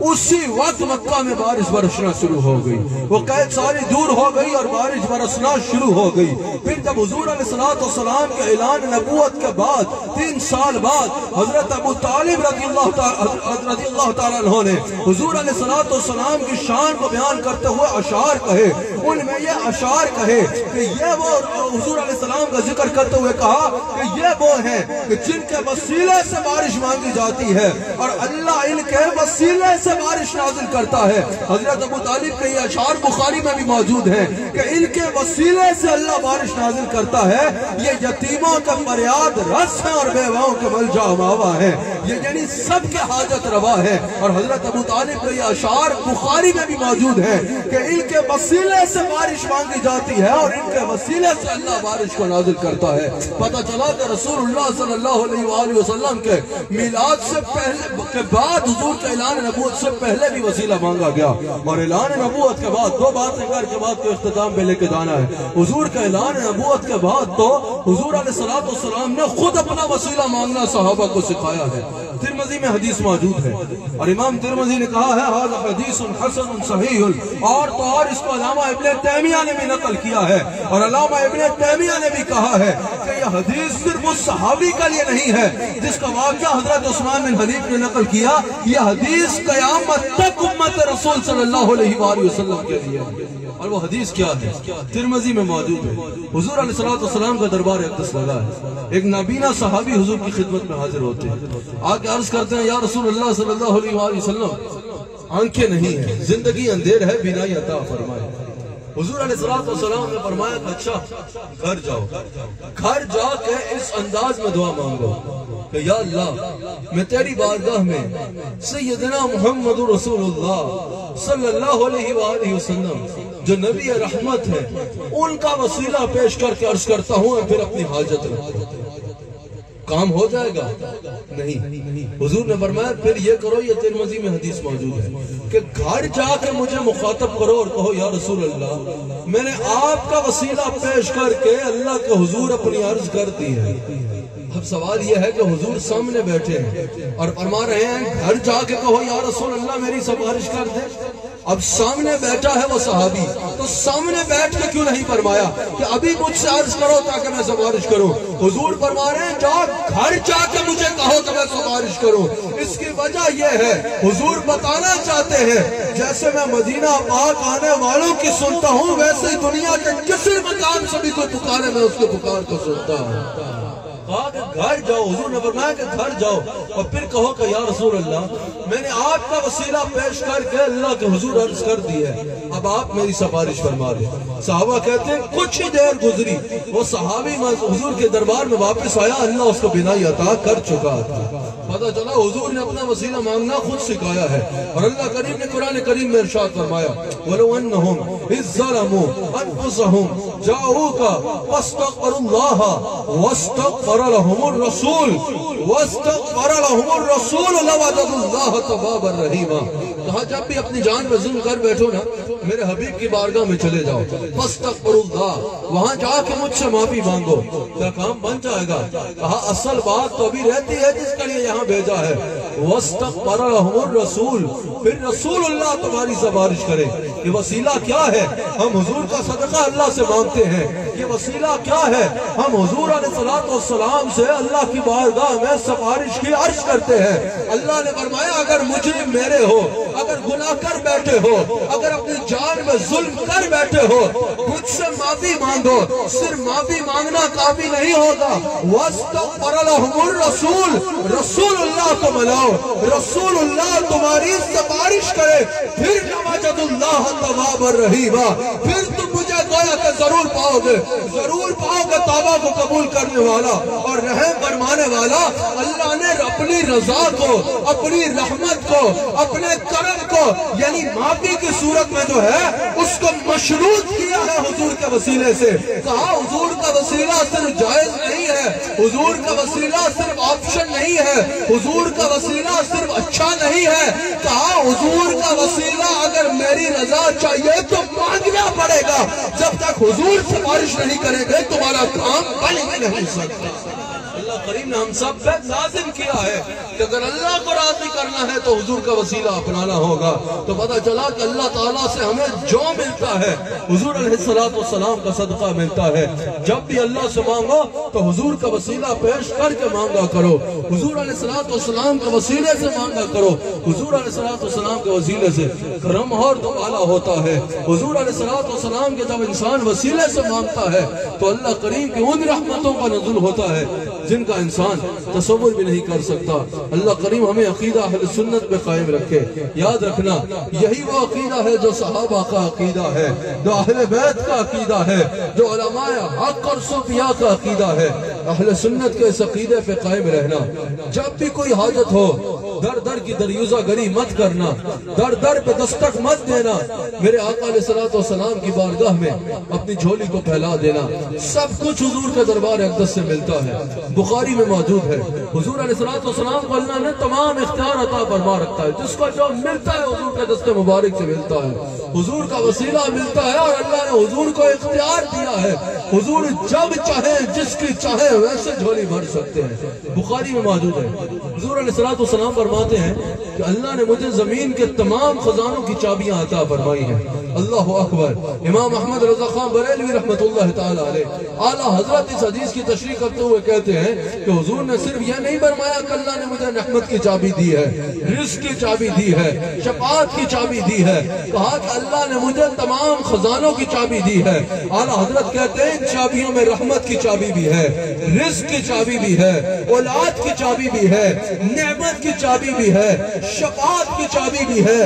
اسی وقت مکہ میں بارش برسنا شروع ہو گئی، وہ قید ساری دور ہو گئی اور بارش برسنا شروع ہو گئی۔ پھر جب حضور علیہ السلام کے اعلان نبوت کے بعد 3 سال بعد حضرت ابو طالب رضی اللہ تعالیٰ عنہ نے حضور علیہ السلام کی شان کو بیان کرتے ہوئے اشعار کہے، ان میں یہ اشعار کہے کہ یہ وہ حضور علیہ السلام کا ذکر کرتے ہوئے کہا کہ یہ وہ ہیں کہ جن کے وسیلے سے بارش مانگی جاتی ہے اور اللہ ان کے وسیلے سے بارش نازل کرتا ہے۔ حضرت ابو طالب کے یہ اشعار بخاری میں بھی موجود ہیں کہ ان کے وسیلے سے اللہ بارش نازل کرتا ہے، یہ یتیموں کا فریاد رس ہے اور بیواؤں کے ملجا ماوا ہے، یہ یعنی سب کے حاجت روا ہے۔ اور حضرت ابو طالب کے یہ اشعار بخاری میں بھی موجود ہیں کہ ان کے وسیلے سے بارش مانگی جاتی ہے اور ان کے وسیلے سے اللہ بارش کو نازل کرتا ہے۔ پتہ چلا کہ رسول اللہ صلی اللہ علیہ وآلہ وسلم کے میلاد سے پہلے کے بعد حضور کے اعلان نبوت سے پہلے بھی وسیلہ مانگا گیا، اور اعلان نبوت کے بعد 2 باتیں کر کے بعد کو اختتام پہ لے کے جانا ہے۔ حضور کا اعلان نبوت کے بعد تو حضور علیہ السلام نے خود اپنا وسیلہ مانگنا صحابہ کو سکھایا ہے۔ ترمذی میں حدیث موجود ہے اور امام ترمذی نے کہا ہے ھذا حدیث حسن صحیح، اور تو اور اس کو علامہ ابن تیمیہ نے بھی نقل کیا ہے، اور علامہ ابن تیمیہ نے بھی کہا ہے کہ یہ حدیث صرف اس صحابی کا لیے نہیں ہے جس کا واقعہ حضرت عثمان بن حنیف نے نقل کیا، یہ حدیث قیامت تک امت رسول صلی اللہ علیہ وآلہ وسلم کے لیے۔ اور وہ حدیث کیا ہے؟ ترمذی میں موجود ہے۔ حضور علیہ السلام کا دربار اقدس لگا ہے، ایک نابینا صحابی حضور کی خدمت میں حاضر ہوتے ہیں، آ کے عرض کرتے ہیں یا رسول اللہ صلی اللہ علیہ وآلہ وسلم آنکھیں نہیں ہیں، زندگی اندھیر ہے، بینائی عطا فرمائے۔ حضور علیہ السلام نے فرمایا کہ اچھا گھر جاؤ، گھر جا کے اس انداز میں دعا مانگو کہ یا اللہ میں تیری بارگاہ میں سیدنا محمد رسول اللہ صلی اللہ علیہ وآلہ وسلم جو نبی رحمت ہے ان کا وسیلہ پیش کر کے عرض کرتا ہوں اور پھر اپنی حاجت رکھتا ہوں۔ کام ہو جائے گا؟ نہیں۔ حضور نے فرمایا پھر یہ کرو، یہ ترمذی میں حدیث موجود ہے کہ گھر جا کے مجھے مخاطب کرو اور کہو یا رسول اللہ میں نے آپ کا وسیلہ پیش کر کے اللہ کے حضور اپنی عرض کر دی ہے۔ اب سوال یہ ہے کہ حضور سامنے بیٹھے ہیں اور فرما رہے ہیں گھر جا کے کہو یا رسول اللہ میری سفارش کر دے۔ اب سامنے بیٹھا ہے وہ صحابی، تو سامنے بیٹھ کے کیوں نہیں فرمایا کہ ابھی مجھ سے عرض کرو تاکہ میں سفارش کروں؟ حضور فرما رہے ہیں جا گھر جا کے مجھے کہو کہ میں سفارش کروں. اس کی وجہ یہ ہے حضور بتانا چاہتے ہیں جیسے میں مدینہ پاک آنے والوں کی سنتا ہوں ویسے ہی دنیا کے کسی مقام سے بھی کوئی پکارے میں اس کے پکار کو سنتا ہوں. کہا کہ گھر جاؤ. حضور نے فرمایا کہ گھر جاؤ اور پھر کہو کہ یا رسول اللہ میں نے آپ کا وسیلہ پیش کر کے اللہ کے حضور عرض کر دی ہے, اب آپ میری سفارش فرما دیں. صحابہ کہتے ہیں کچھ ہی دیر گزری وہ صحابی حضور کے دربار میں واپس آیا, اللہ اس کو بینائی عطا کر چکا تھا. پتہ چلا حضور نے اپنا وسیلہ مانگنا خود سکھایا ہے. اور اللہ کریم نے قرآن کریم میں ارشاد فرمایا وَلَوْ أَنَّهُمْ إِذْ ظَلَمُوا أَنفُسَهُمْ جَاءُوكَ فَاسْتَغْفَرُوا اللَّهَ وَاسْتَغْفَرَ لَهُمُ الرَّسُولُ وَاسْتَغْفَرَ لَهُمُ الرَّسُولُ لَوَجَدُوا اللَّهَ تَوَّابًا رَحِيمًا. کہا جب بھی اپنی جان پہ ظلم کر بیٹھو نا میرے حبیب کی بارگاہ میں چلے جاؤ, فاستغفر اللہ, وہاں جا کے مجھ سے معافی مانگو, کیا کام بن جائے گا. کہا اصل بات تو ابھی رہتی ہے جس کے لیے یہاں بھیجا ہے. واستغفر لهم الرسول, پھر رسول اللہ تمہاری سفارش کرے. یہ وسیلہ کیا ہے؟ ہم حضور کا صدقہ اللہ سے مانگتے ہیں. یہ وسیلہ کیا ہے؟ ہم حضور علیہ السلام سے اللہ کی بارگاہ میں سفارش کی عرض کرتے ہیں. اللہ نے فرمایا اگر مجرم میرے ہو, اگر گناہ کر بیٹھے ہو, اگر اپنی جان میں ظلم کر بیٹھے ہو, مجھ سے معافی مانگو. صرف معافی مانگنا کافی نہیں ہوگا. واستغفر لهم الرسول, رسول اللہ کو ملاؤ, رسول اللہ تمہاری سفارش کرے. پھر وجد اللہ توابا رحیما, پھر تم مجھے گویا کہ ضرور پاؤ گے, ضرور پاؤ گے توبہ کو قبول کرنے والا اور رحم فرمانے والا. اللہ نے اپنی رضا کو, اپنی رحمت کو, اپنے کرم کو یعنی معافی کی صورت میں جو ہے اس کو مشروط کیا ہے حضور کے وسیلے سے. کہا حضور کا وسیلہ صرف جائز نہیں ہے, حضور کا وسیلہ صرف آپشن نہیں ہے, حضور کا وسیلہ صرف اچھا نہیں ہے. کہا حضور کا وسیلہ اگر میری رضا چاہیے تو مانگنا پڑے گا. جب تک حضور سفارش نہیں کریں گے تمہارا کام بن نہیں سکتا. اللہ کریم نے ہم سب پہ لازم کیا ہے کہ اگر اللہ کو راضی کرنا ہے تو حضور کا وسیلہ اپنانا ہوگا. تو پتہ چلا کہ اللہ تعالیٰ سے ہمیں جو ملتا ہے حضور علیہ السلام کا صدقہ ملتا ہے. جب بھی اللہ سے مانگو تو حضور کا وسیلہ پیش کر کے مانگا کرو, حضور علیہ السلام کا وسیلے سے مانگا کرو. حضور علیہ السلام کے وسیلے سے کرم اور دوبالا ہوتا ہے. حضور علیہ السلام کے جب انسان وسیلے سے مانگتا ہے تو اللہ کریم کی ان رحمتوں کا نزول ہوتا ہے جن کا انسان تصور بھی نہیں کر سکتا. اللہ کریم ہمیں عقیدہ اہل سنت پہ قائم رکھے. یاد رکھنا یہی وہ عقیدہ ہے جو صحابہ کا عقیدہ ہے, جو اہل بیت کا عقیدہ ہے, جو علماء حق اور صوفیاء کا عقیدہ ہے. اہل سنت کے اس عقیدے پہ قائم رہنا. جب بھی کوئی حاجت ہو در در کی دریوزہ گری مت کرنا, در در پہ دستک مت دینا. میرے آقا علیہ السلام کی بارگاہ میں اپنی جھولی کو پھیلا دینا. سب کچھ حضور کے دربار اقدس سے ملتا ہے, بخاری میں موجود ہے. حضور علیہ السلام کو اللہ نے تمام اختیار عطا فرما رکھا ہے. جس کو جو ملتا ہے حضور کے دست مبارک سے ملتا ہے, حضور کا وسیلہ ملتا ہے. اور اللہ نے حضور کو اختیار دیا ہے, حضور جب چاہے جس کی چاہے ویسے جھولی بھر سکتے ہیں. بخاری میں موجود ہے. حضور علیہ السلام فرماتے ہیں کہ اللہ نے مجھے زمین کے تمام خزانوں کی چابیاں عطا فرمائی ہیں. اللہ اکبر. امام احمد رضا خان بریلوی رحمت اللہ تعالی علیہ اعلیٰ حضرت اس حدیث کی تشریح کرتے ہوئے کہتے ہیں کہ حضور نے صرف یہ نہیں فرمایا کہ اللہ نے مجھے رحمت کی چابی دی ہے, رزق کی چابی دی ہے, شفاعت کی چابی دی ہے. کہا کہ اللہ نے مجھے تمام خزانوں کی چابی دی ہے. اعلیٰ حضرت کہتے ہیں ان چابیوں میں رحمت کی چابی بھی ہے, رزق کی چابی بھی ہے, اولاد کی چابی بھی ہے, نعمت کی چابی بھی ہے, شفاعت کی چابی بھی ہے,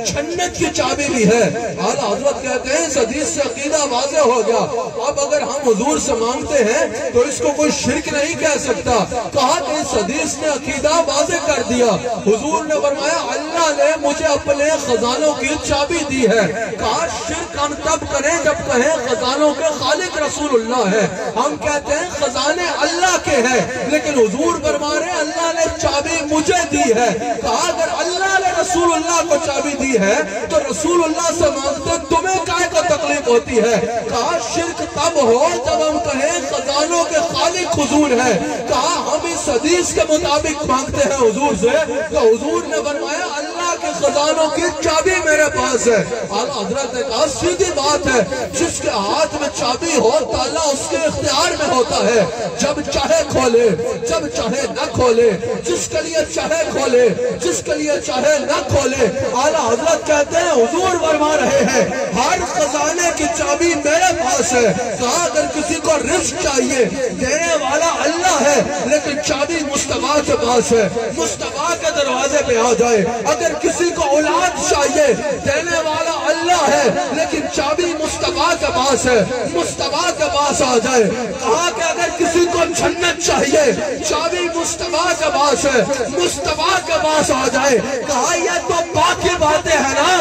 جنت کی چابی بھی ہے. اعلیٰ حضرت کہتے ہیں اس حدیث سے عقیدہ واضح ہو گیا. اب اگر ہم حضور سے مانگتے ہیں تو اس کو کوئی شرک نہیں کہہ سکتا. کہا کہ اس حدیث نے عقیدہ واضح کر دیا. حضور نے فرمایا اللہ نے مجھے اپنے خزانوں کی چابی دی ہے. کہا شرک ہم تب کریں جب کہیں خزانوں کے خالق رسول اللہ ہے. ہم کہتے ہیں خزانے اللہ کے ہیں, لیکن حضور فرما رہے اللہ نے چابی مجھے دی ہے. کہا اگر اللہ نے رسول اللہ کو چابی دی ہے تو رسول اللہ سے مانگتے تمہیں کائے کو تکلیف ہوتی ہے. کہا شرک تب ہو جب ہم کہیں خزانوں کے خالق حضور ہے. کہا ہم اس حدیث کے مطابق مانگتے ہیں حضور سے, تو حضور نے فرمایا اللہ کے خزانوں کی چابی میرے پاس ہے۔ اعلیٰ حضرت نے کہا سیدھی بات ہے، جس کے ہاتھ میں چابی ہو تالا اس کے اختیار میں ہوتا ہے، جب چاہے کھولے جب چاہے نہ کھولے، جس کے لیے چاہے کھولے جس کے لیے چاہے نہ کھولے۔ اعلیٰ حضرت کہتے ہیں حضور فرما رہے ہیں ہر خزانے کی چابی میرے پاس ہے۔ کہا اگر کسی کو رزق چاہیے دینے والا اللہ ہے، لیکن چابی مصطفیٰ کے پاس ہے، مصطفیٰ کے دروازے پہ آ جائے۔ اگر کسی کو اولاد چاہیے دینے والا اللہ ہے، لیکن چابی مصطفیٰ کے پاس ہے، مصطفیٰ کے پاس آ جائے۔ کہا کہ اگر کسی کو جنت چاہیے چابی مصطفیٰ کے پاس ہے، مصطفیٰ کے پاس آ جائے۔ کہا یہ تو باقی باتیں ہیں نا،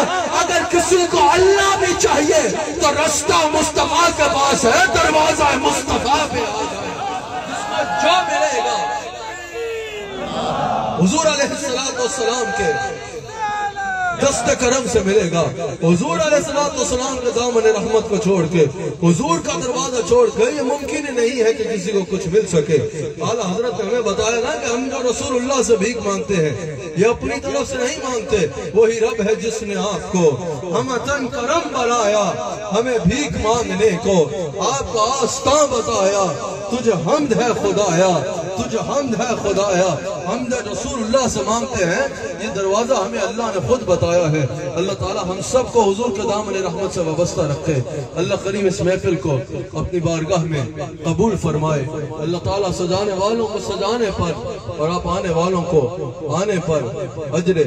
اگر کسی کو اللہ بھی چاہیے تو رستہ مصطفیٰ کے پاس ہے، دروازہ مصطفیٰ پہ آ جائے، جس کو جو ملے گا حضور علیہ السلام کے دست کرم سے ملے گا۔ حضور علیہ السلام کے دامن رحمت کو چھوڑ کے، حضور کا دروازہ چھوڑ کے یہ ممکن ہی نہیں ہے کہ کسی کو کچھ مل سکے۔ اعلیٰ حضرت نے ہمیں بتایا نا کہ ہم جو رسول اللہ سے بھیک مانگتے ہیں یہ اپنی طرف سے نہیں مانگتے، وہی رب ہے جس نے آپ کو ہمتن کرم بنایا، ہمیں بھیک مانگنے کو آپ کا آستاں بتایا۔ تجھے حمد ہے خدایا، تجھے حمد ہے خدایا۔ حمد رسول اللہ سے مانگتے ہیں، یہ دروازہ ہمیں اللہ نے خود بتایا ہے۔ اللہ تعالی ہم سب کو حضور کے دامن رحمت سے وابستہ رکھے۔ اللہ کریم اس محفل کو اپنی بارگاہ میں قبول فرمائے۔ اللہ تعالیٰ سجانے والوں کو سجانے پر اور آپ آنے والوں کو آنے پر اجر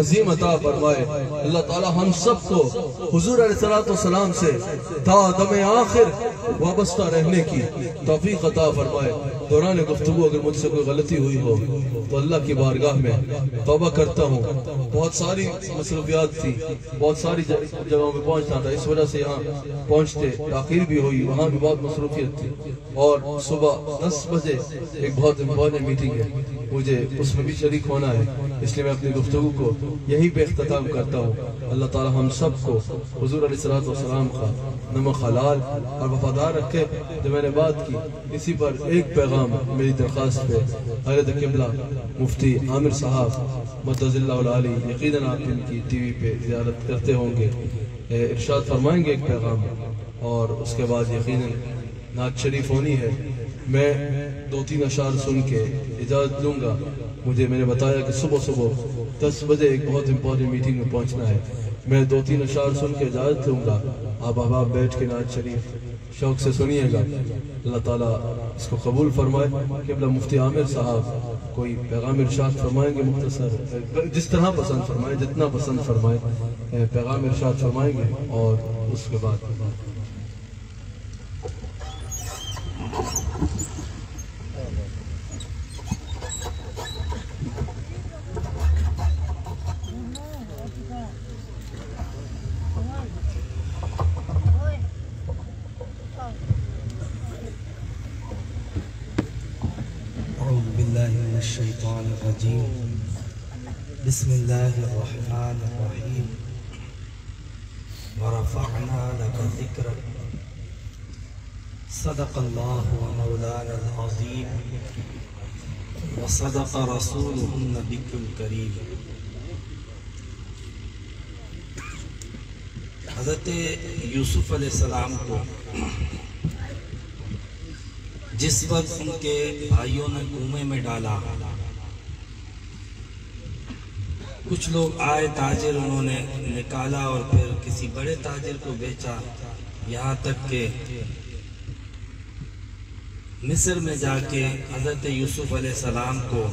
عظیم عطا فرمائے۔ اللہ تعالیٰ ہم سب کو حضور علیہ السلام سے تا دم آخر وابستہ رہنے کی توفیق عطا فرمائے۔ دوران گفتگو اگر مجھ سے کوئی غلطی ہوئی ہو تو اللہ کی بارگاہ میں توبہ کرتا ہوں۔ بہت ساری مصروفیات تھی، بہت ساری جگہوں میں پہنچنا تھا، اس وجہ سے یہاں پہنچتے تاخیر بھی ہوئی، وہاں بھی بہت مصروفیت تھی، اور صبح 10 بجے ایک بہت امپورٹنٹ میٹنگ ہے، مجھے اس میں بھی شریک ہونا ہے، اس لیے میں اپنی گفتگو کو یہیں پہ اختتام کرتا ہوں۔ اللہ تعالی ہم سب کو حضور علیہ السلام کا نمک حلال اور وفادار رکھے۔ جو میں نے بات کی اسی پر ایک پیغام میری درخواست پہ حضرت قبلہ مفتی عامر صاحب مدد اللہ العالی، یقیناً آپ ان کی ٹی وی پہ زیارت کرتے ہوں گے، ارشاد فرمائیں گے ایک پیغام، اور اس کے بعد یقیناً نعت شریف ہونی ہے۔ میں 2-3 اشعار سن کے اجازت لوں گا۔ میں نے بتایا کہ صبح 10 بجے ایک بہت امپورٹنٹ میٹنگ میں پہنچنا ہے۔ میں 2-3 اشعار سن کے اجازت لوں گا، آپ احباب بیٹھ کے نعت شریف شوق سے سنیے گا۔ اللہ تعالیٰ اس کو قبول فرمائے۔ قبلہ مفتی عامر صاحب کوئی پیغام ارشاد فرمائیں گے، مختصر جس طرح پسند فرمائیں، جتنا پسند فرمائیں، پیغام ارشاد فرمائیں گے، اور اس کے بعد الشیطان الرجیم بسم اللہ الرحمن الرحیم ورفعنا لك ذکرک صدق اللہ مولانا العظیم وصدق رسولہ النبی الکریم۔ حضرت یوسف علیہ السلام کو جس وقت ان کے بھائیوں نے کنویں میں ڈالا، کچھ لوگ آئے تاجر، انہوں نے نکالا اور پھر کسی بڑے تاجر کو بیچا، یہاں تک کہ مصر میں جا کے حضرت یوسف علیہ السلام کو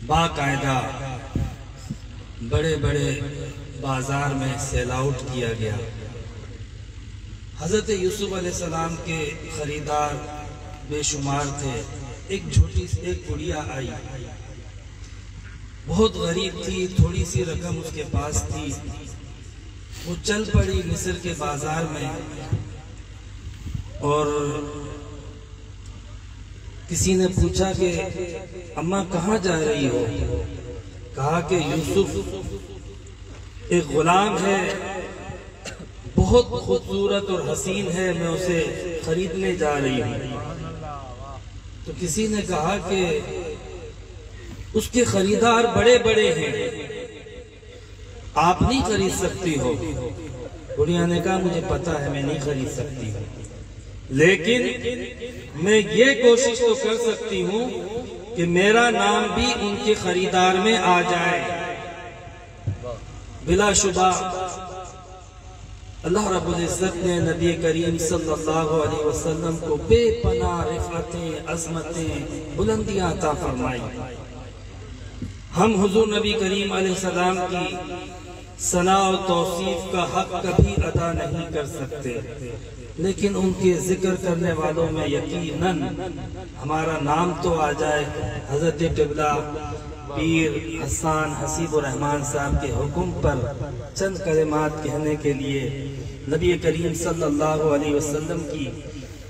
باقاعدہ بڑے بڑے بازار میں سیل آؤٹ کیا گیا۔ حضرت یوسف علیہ السلام کے خریدار بے شمار تھے۔ ایک چھوٹی سی ایک گڑیا آئی، بہت غریب تھی، تھوڑی سی رقم اس کے پاس تھی، وہ چل پڑی مصر کے بازار میں، اور کسی نے پوچھا کہ اماں کہاں جا رہی ہو؟ کہا کہ یوسف ایک غلام ہے، بہت خوبصورت اور حسین ہے، میں اسے خریدنے جا رہی ہوں۔ تو کسی نے کہا کہ اس کے خریدار بڑے بڑے ہیں، آپ نہیں خرید سکتی ہو۔ گڑیا نے کہا مجھے پتا ہے میں نہیں خرید سکتی ہوں، لیکن میں یہ کوشش تو کر سکتی ہوں کہ میرا نام بھی ان کے خریدار میں آ جائے۔ بلا شبہ اللہ رب العزت نے نبی کریم صلی اللہ علیہ وسلم کو بے پناہ رفعتیں، عظمتیں، بلندیاں عطا فرمائی۔ ہم حضور نبی کریم علیہ السلام کی ثنا و توصیف کا حق کبھی ادا نہیں کر سکتے، لیکن ان کے ذکر کرنے والوں میں یقیناً ہمارا نام تو آ جائے۔ حضرت قبلہ پیر حسان حسیب الرحمان صاحب کے حکم پر چند کلمات کہنے کے لیے نبی کریم صلی اللہ علیہ وسلم کی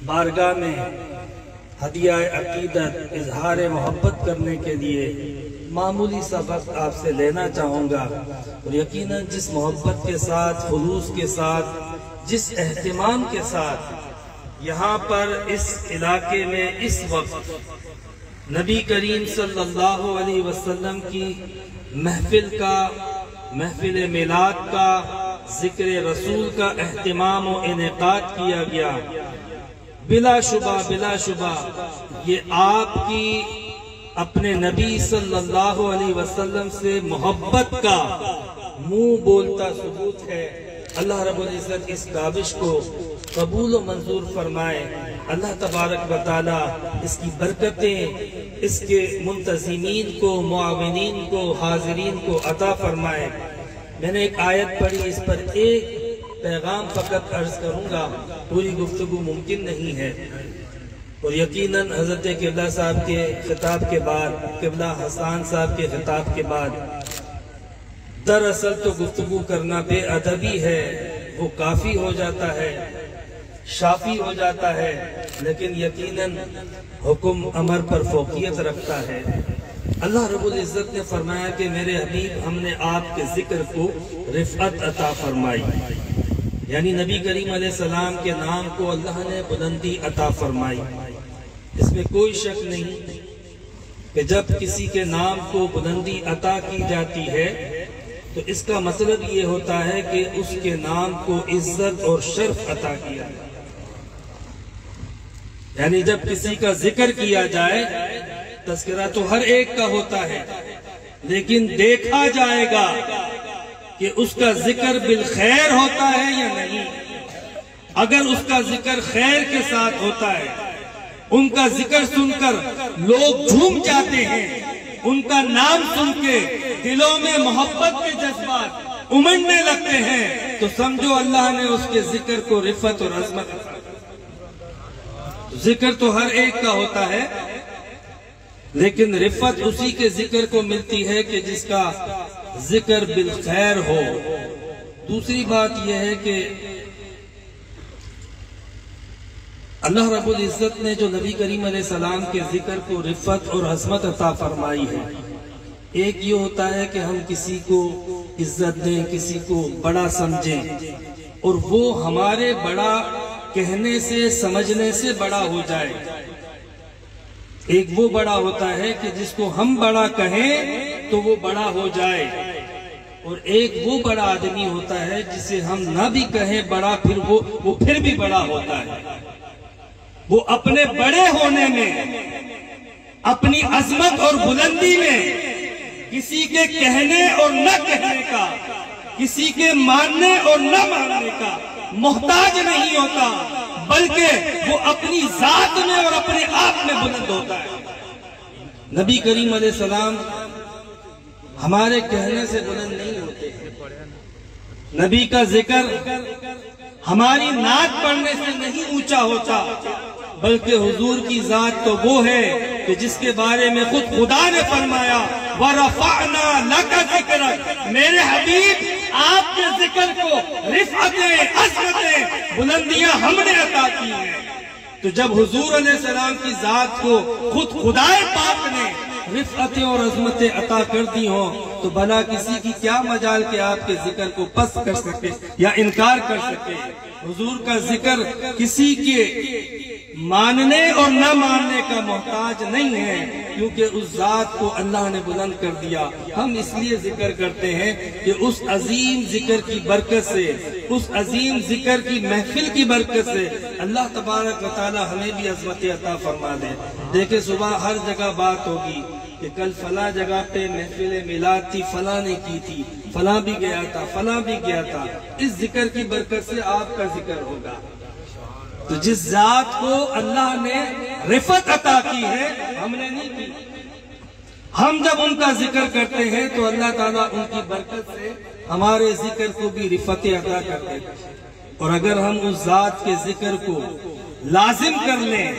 بارگاہ میں ہدیہ عقیدت، اظہار محبت کرنے کے لیے معمولی سا وقت آپ سے لینا چاہوں گا، اور یقیناً جس محبت کے ساتھ، خلوص کے ساتھ، جس اہتمام کے ساتھ یہاں پر اس علاقے میں اس وقت نبی کریم صلی اللہ علیہ وسلم کی محفل میلاد کا، ذکر رسول کا اہتمام و انعقاد کیا گیا، بلا شبہ یہ آپ کی اپنے نبی صلی اللہ علیہ وسلم سے محبت کا منہ بولتا ثبوت ہے۔ اللہ رب العزت اس کاوش کو قبول و منظور فرمائے۔ اللہ تبارک و تعالی اس کی برکتیں اس کے منتظمین کو، معاونین کو، حاضرین کو عطا فرمائے۔ میں نے ایک آیت پڑھی، اس پر ایک پیغام فقط عرض کروں گا، پوری گفتگو ممکن نہیں ہے، اور یقیناً حضرت قبلہ صاحب کے خطاب کے بعد، قبلہ حسان صاحب کے خطاب کے بعد دراصل تو گفتگو کرنا بے ادبی ہے، وہ کافی ہو جاتا ہے، شافی ہو جاتا ہے، لیکن یقیناً حکم امر پر فوقیت رکھتا ہے۔ اللہ رب العزت نے فرمایا کہ میرے حبیب ہم نے آپ کے ذکر کو رفعت عطا فرمائی، یعنی نبی کریم علیہ السلام کے نام کو اللہ نے بلندی عطا فرمائی۔ اس میں کوئی شک نہیں کہ جب کسی کے نام کو بلندی عطا کی جاتی ہے تو اس کا مطلب یہ ہوتا ہے کہ اس کے نام کو عزت اور شرف عطا کیا جائے، یعنی جب کسی کا ذکر کیا جائے، تذکرہ تو ہر ایک کا ہوتا ہے، لیکن دیکھا جائے گا کہ اس کا ذکر بالخیر ہوتا ہے یا نہیں۔ اگر اس کا ذکر خیر کے ساتھ ہوتا ہے، ان کا ذکر سن کر لوگ جھوم جاتے ہیں، ان کا نام سن کے دلوں میں محبت کے جذبات امڑنے لگتے ہیں، تو سمجھو اللہ نے اس کے ذکر کو رفعت اور عظمت عطا کی۔ ذکر تو ہر ایک کا ہوتا ہے، لیکن رفعت اسی کے ذکر کو ملتی ہے کہ جس کا ذکر بالخیر ہو۔ دوسری بات یہ ہے کہ اللہ رب العزت نے جو نبی کریم علیہ السلام کے ذکر کو رفعت اور عظمت عطا فرمائی ہے، ایک یہ ہوتا ہے کہ ہم کسی کو عزت دیں، کسی کو بڑا سمجھیں، اور وہ ہمارے بڑا کہنے سے، سمجھنے سے بڑا ہو جائے۔ ایک وہ بڑا ہوتا ہے کہ جس کو ہم بڑا کہیں تو وہ بڑا ہو جائے، اور ایک وہ بڑا آدمی ہوتا ہے جسے ہم نہ بھی کہیں بڑا، پھر وہ پھر بھی بڑا ہوتا ہے۔ وہ اپنے بڑے ہونے میں، اپنی عظمت اور بلندی میں کسی کے کہنے اور نہ کہنے کا، کسی کے ماننے اور نہ ماننے کا محتاج نہیں ہوتا، بلکہ وہ اپنی ذات میں اور اپنے آپ میں بلند ہوتا ہے۔ نبی کریم علیہ السلام ہمارے کہنے سے بلند نہیں ہوتے، نبی کا ذکر ہماری نعت پڑھنے سے نہیں اونچا ہوتا، بلکہ حضور کی ذات تو وہ ہے کہ جس کے بارے میں خود خدا نے فرمایا وَرَفَعْنَا لَكَ ذِكْرَكَ، میرے حبیب آپ کے ذکر کو رفعتیں، عظمتیں، بلندیاں ہم نے عطا کی ہیں۔ تو جب حضور علیہ السلام کی ذات کو خود خدا پاک نے رفعتیں اور عظمتیں عطا کر دی ہوں، تو بھلا کسی کی کیا مجال کہ آپ کے ذکر کو پست کر سکے یا انکار کر سکے۔ حضور کا ذکر کسی کے ماننے اور نہ ماننے کا محتاج نہیں ہے، کیونکہ اس ذات کو اللہ نے بلند کر دیا۔ ہم اس لیے ذکر کرتے ہیں کہ اس عظیم ذکر کی برکت سے، اس عظیم ذکر کی محفل کی برکت سے اللہ تبارک و تعالی ہمیں بھی عظمت عطا فرما دے۔ دیکھیں صبح ہر جگہ بات ہوگی کہ کل فلاں جگہ پہ محفل میلاد تھی، فلاں نے کی تھی، فلاں بھی گیا تھا، فلاں بھی گیا تھا۔ اس ذکر کی برکت سے آپ کا ذکر ہوگا۔ تو جس ذات کو اللہ نے رفعت عطا کی ہے، ہم نے نہیں کی۔ ہم جب ان کا ذکر کرتے ہیں تو اللہ تعالیٰ ان کی برکت سے ہمارے ذکر کو بھی رفعت عطا کرتے ہیں۔ اور اگر ہم اس ذات کے ذکر کو لازم کر لیں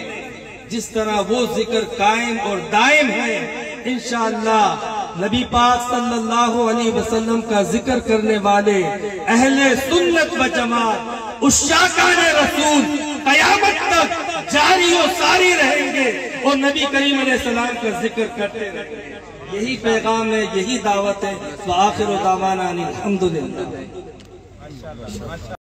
جس طرح وہ ذکر قائم اور دائم ہے، انشاءاللہ نبی پاک صلی اللہ علیہ وسلم کا ذکر کرنے والے اہل سنت و جماعت عشاقان رسول قیامت تک جاری و ساری رہیں گے اور نبی کریم علیہ السلام کا ذکر کرتے رہیں گے۔ یہی پیغام ہے، یہی دعوت ہے۔ وآخر دعوانا ان الحمدللہ۔